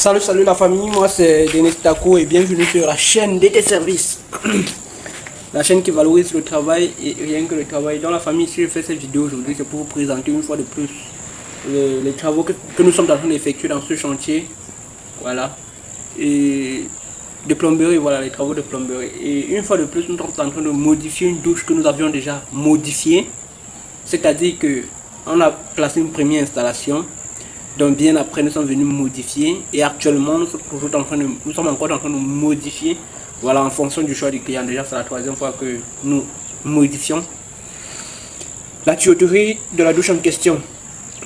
Salut la famille, moi c'est Denis Tako et bienvenue sur la chaîne DT Services. La chaîne qui valorise le travail et rien que le travail. Dans la famille, si je fais cette vidéo aujourd'hui, c'est pour vous présenter une fois de plus les travaux que nous sommes en train d'effectuer dans ce chantier. Voilà. Et de plomberie, voilà, les travaux de plomberie. Et une fois de plus, nous sommes en train de modifier une douche que nous avions déjà modifiée. C'est-à-dire que on a placé une première installation. Donc bien après, nous sommes venus modifier et actuellement nous sommes encore en train de modifier, voilà, en fonction du choix du client. Déjà c'est la troisième fois que nous modifions la tuyauterie de la douche en question.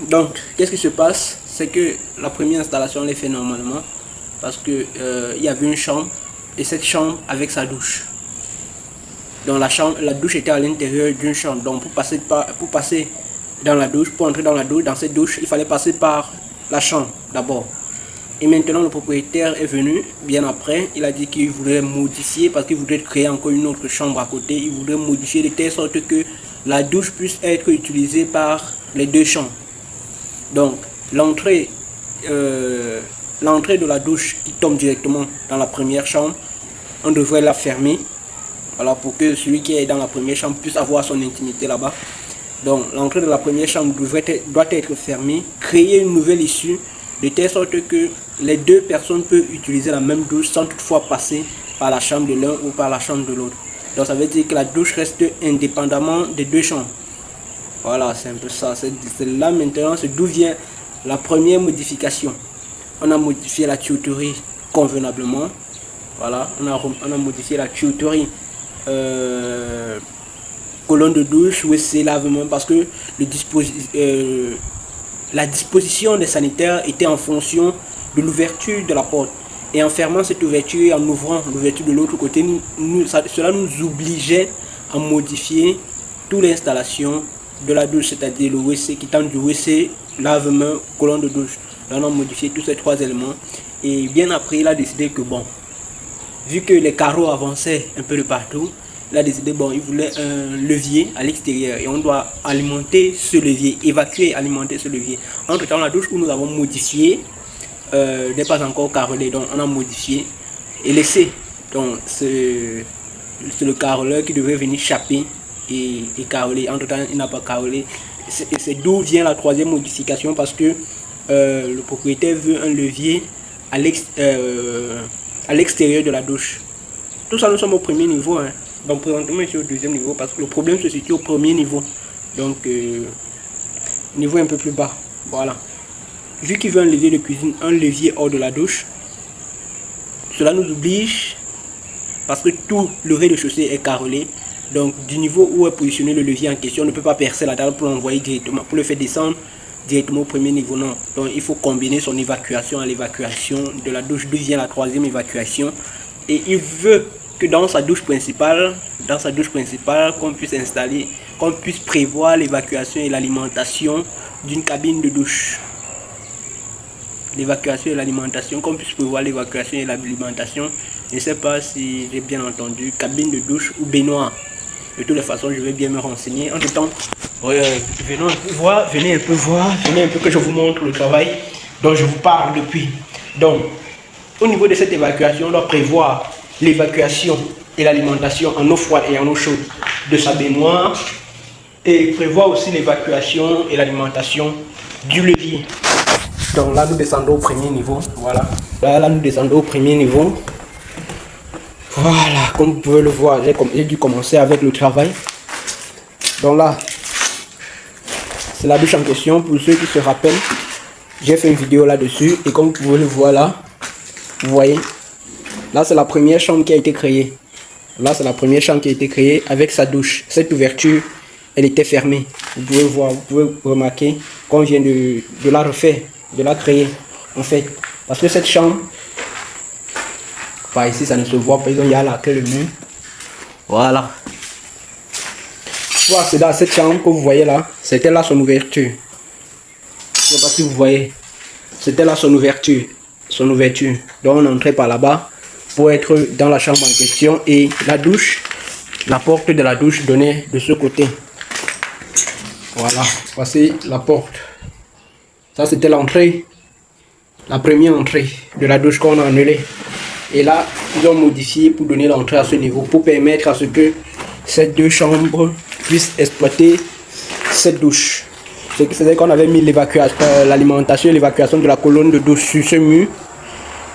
Donc qu'est-ce qui se passe, c'est que la première installation on l'a fait normalement parce que il y avait une chambre et cette chambre avec sa douche. Donc la douche était à l'intérieur d'une chambre. Donc pour passer dans la douche, pour entrer dans cette douche, il fallait passer par la chambre d'abord. Et maintenant le propriétaire est venu bien après, il a dit qu'il voudrait modifier parce qu'il voudrait créer encore une autre chambre à côté. Il voudrait modifier de telle sorte que la douche puisse être utilisée par les deux chambres. Donc l'entrée de la douche qui tombe directement dans la première chambre, on devrait la fermer, voilà, pour que celui qui est dans la première chambre puisse avoir son intimité là-bas. Donc l'entrée de la première chambre doit être fermée, créer une nouvelle issue de telle sorte que les deux personnes peuvent utiliser la même douche sans toutefois passer par la chambre de l'un ou par la chambre de l'autre. Donc ça veut dire que la douche reste indépendamment des deux chambres. Voilà, c'est un peu ça. C'est là maintenant, c'est d'où vient la première modification. On a modifié la tuyauterie convenablement. Voilà, on a modifié la tuyauterie. Colonne de douche, WC, lavement, parce que la disposition des sanitaires était en fonction de l'ouverture de la porte. Et en fermant cette ouverture et en ouvrant l'ouverture de l'autre côté, cela nous obligeait à modifier toute l'installation de la douche, c'est-à-dire le WC qui tend du WC, lavement, colonne de douche. Là, on a modifié tous ces trois éléments. Et bien après, il a décidé que bon, vu que les carreaux avançaient un peu de partout, il a décidé, bon, il voulait un levier à l'extérieur et on doit alimenter ce levier, évacuer et alimenter ce levier. Entre temps, la douche où nous avons modifié n'est pas encore carrelée, donc on a modifié et laissé. Donc c'est le carreleur qui devait venir chaper et carreler. Entre temps, il n'a pas carrelé. C'est d'où vient la troisième modification parce que le propriétaire veut un levier à l'extérieur de la douche. Tout ça, nous sommes au premier niveau, hein. Donc présentement je suis au deuxième niveau parce que le problème se situe au premier niveau. Donc niveau un peu plus bas. Voilà. Vu qu'il veut un levier de cuisine, un levier hors de la douche, cela nous oblige, parce que tout le rez-de-chaussée est carrelé. Donc du niveau où est positionné le levier en question, on ne peut pas percer la dalle pour l'envoyer directement, pour le faire descendre directement au premier niveau. Non. Donc il faut combiner son évacuation à l'évacuation de la douche, d'où vient la troisième évacuation. Et il veut que dans sa douche principale, qu'on puisse installer, qu'on puisse prévoir l'évacuation et l'alimentation d'une cabine de douche. L'évacuation et l'alimentation, qu'on puisse prévoir l'évacuation et l'alimentation. Je ne sais pas si j'ai bien entendu, cabine de douche ou baignoire. De toutes les façons, je vais bien me renseigner. En tout temps, venez un peu voir, venez un peu que je vous montre le travail dont je vous parle depuis. Donc, au niveau de cette évacuation, on doit prévoir l'évacuation et l'alimentation en eau froide et en eau chaude de sa baignoire et prévoir aussi l'évacuation et l'alimentation du levier. Donc là nous descendons au premier niveau. Voilà. Là nous descendons au premier niveau. Voilà, comme vous pouvez le voir, j'ai dû commencer avec le travail. Donc là, c'est la douche en question. Pour ceux qui se rappellent, j'ai fait une vidéo là-dessus et comme vous pouvez le voir là, vous voyez. Là, c'est la première chambre qui a été créée. Là, c'est la première chambre qui a été créée avec sa douche. Cette ouverture, elle était fermée. Vous pouvez voir, vous pouvez remarquer qu'on vient de la refaire, de la créer, en fait. Parce que cette chambre, par ici, ça ne se voit pas. Il y a là que le mur. Voilà. Voilà, c'est dans cette chambre que vous voyez là. C'était là son ouverture. Je ne sais pas si vous voyez. C'était là son ouverture. Donc, on entrait par là-bas pour être dans la chambre en question et la douche, la porte de la douche donnait de ce côté. Voilà, voici la porte. Ça c'était l'entrée la première entrée de la douche qu'on a annulée. Et là, ils ont modifié pour donner l'entrée à ce niveau, pour permettre à ce que ces deux chambres puissent exploiter cette douche. Ce qui faisait qu'on avait mis l'alimentation et l'évacuation de la colonne de douche sur ce mur.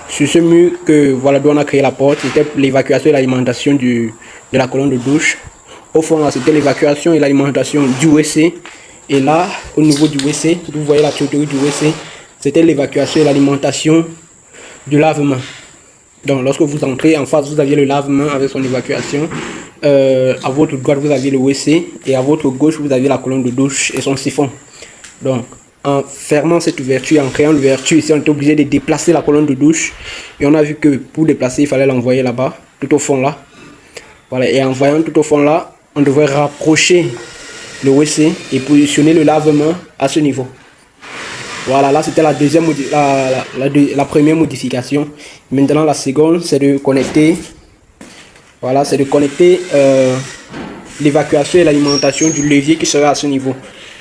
Sur ce mur que voilà d'où on a créé la porte, c'était l'évacuation et l'alimentation de la colonne de douche. Au fond là, c'était l'évacuation et l'alimentation du WC. Et là, au niveau du WC, vous voyez la tuyauterie du WC, c'était l'évacuation et l'alimentation du lave-main. Donc lorsque vous entrez en face, vous aviez le lave-main avec son évacuation. À votre droite, vous aviez le WC et à votre gauche, vous aviez la colonne de douche et son siphon. Donc, en fermant cette ouverture, en créant l'ouverture, ici, on était obligé de déplacer la colonne de douche. Et on a vu que pour déplacer, il fallait l'envoyer là-bas, tout au fond là. Voilà, et en voyant tout au fond là, on devrait rapprocher le WC et positionner le lave-main à ce niveau. Voilà, là c'était la première modification. Maintenant, la seconde, c'est de connecter. Voilà, c'est de connecter l'évacuation et l'alimentation du levier qui sera à ce niveau.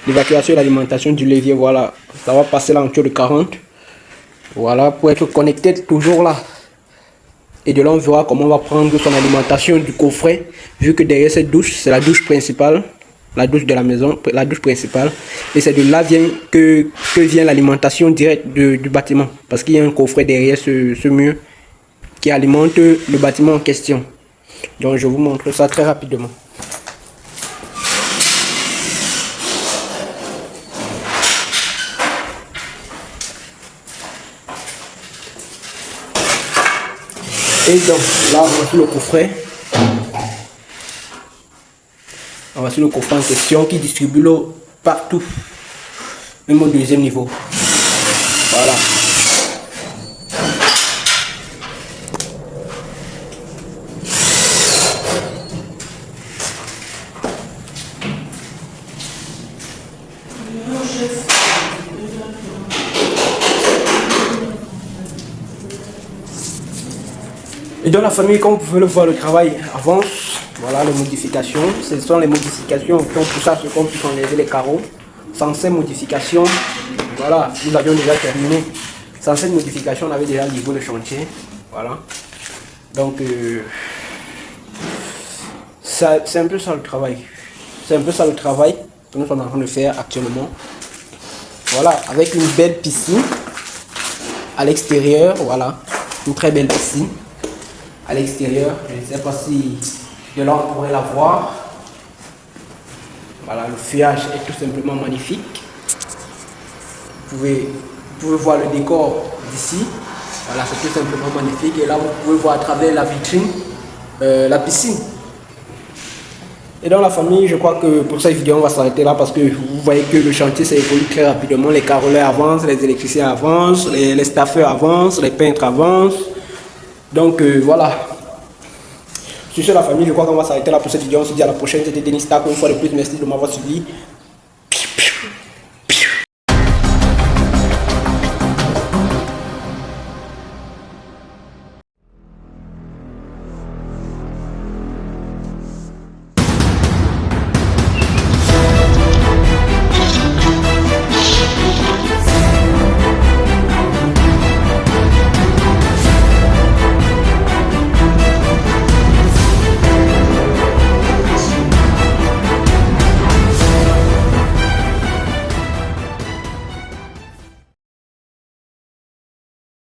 L'évacuation et l'alimentation du levier, voilà, ça va passer là en tour de 40. Voilà, pour être connecté toujours là. Et de là, on verra comment on va prendre son alimentation du coffret, vu que derrière cette douche, c'est la douche principale, la douche de la maison, la douche principale. Et c'est de là que vient l'alimentation directe du bâtiment. Parce qu'il y a un coffret derrière ce mur qui alimente le bâtiment en question. Donc, je vous montre ça très rapidement. Et donc, là, voici le coffret. Voici le coffret en question qui distribue l'eau partout, même au deuxième niveau. Voilà. Et dans la famille, comme vous pouvez le voir, le travail avance. Voilà les modifications. Ce sont les modifications qui ont poussé à ce qu'on puisse enlever les carreaux. Sans ces modifications, voilà, nous avions déjà terminé. Sans cette modification, on avait déjà livré le chantier. Voilà. Donc, c'est un peu ça le travail. C'est un peu ça le travail que nous sommes en train de faire actuellement. Voilà, avec une belle piscine à l'extérieur. Voilà, une très belle piscine à l'extérieur. Je ne sais pas si de là on pourrait la voir. Voilà, le feuillage est tout simplement magnifique. Vous pouvez voir le décor d'ici. Voilà, c'est tout simplement magnifique. Et là, vous pouvez voir à travers la vitrine la piscine. Et dans la famille, je crois que pour cette vidéo, on va s'arrêter là parce que vous voyez que le chantier s'évolue très rapidement. Les carreleurs avancent, les électriciens avancent, les staffeurs avancent, les peintres avancent. Donc voilà. Sur ce, la famille, je crois qu'on va s'arrêter là pour cette vidéo. On se dit à la prochaine. C'était Denis Taco. Une fois de plus, merci de m'avoir suivi.